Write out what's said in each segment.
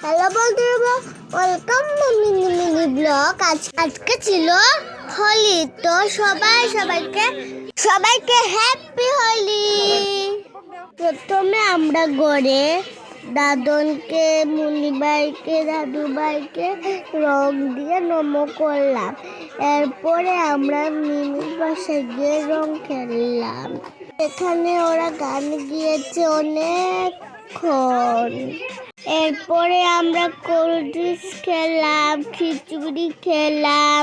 Hello বন্ধুরা, welcome mini mini blog. আজকে ছিল হোলি, তো সবাইকে হ্যাপি হোলি। প্রথমে আমরা গড়ে দাদনকে, মুনিবাইকে, দাদুভাইকে রং দিয়ে নমো করলাম। এরপরে আমরা মিমির বাসায় গিয়ে রং খেললাম। এখানে ওরা গান গিয়েছে অনেকক্ষণ। এরপরে আমরা কোল্ড ড্রিঙ্কস খেলাম, খিচুড়ি খেলাম,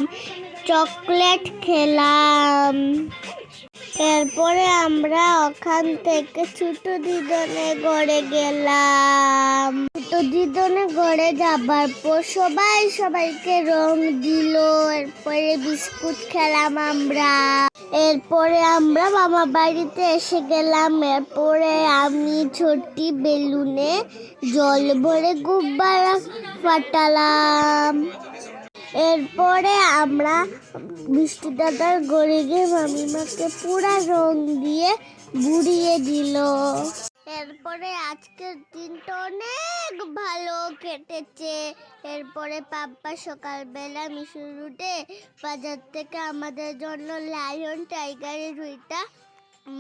চকলেট খেলাম। এরপরে আমরা ওখান থেকে ছোট দিদনে ঘরে গেলাম। ছোট দিদনে ঘরে যাবার পর সবাইকে রং দিল। এরপরে বিস্কুট খেলাম আমরা। এরপরে আমরা মামা বাড়িতে এসে গেলাম। এরপরে আমি ছোটি বেলুনে জল ভরে গুব্বারা ফাটালাম। এরপরে আমরা বৃষ্টি দাদার ঘরে গিয়ে মামিমাকে পুরা রং দিয়ে বুড়িয়ে দিল। এরপরে আজকের দিনটা অনেক ভালো কেটেছে। এরপরে পাপ্পা সকালবেলা মিশুর উঠে বাজার থেকে আমাদের জন্য লায়ন টাইগারের ওইটা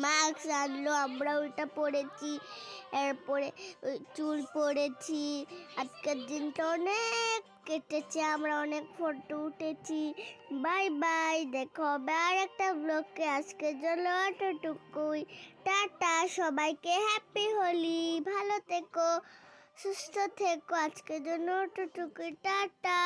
মাস্ক আনলো, আমরা ওইটা পরেছি। এরপরে চুল পরেছি। আজকের দিনটা অনেক কেটেছে, আমরা অনেক ফটো উঠেছি। বাই বাই, দেখো হবে আর একটা ব্লগে। আজকের জন্য এতটুকুই। টাটা, সবাইকে হ্যাপি হোলি। ভালো থেকো, সুস্থ থেকো। আজকের জন্য এতটুকুই, টাটা।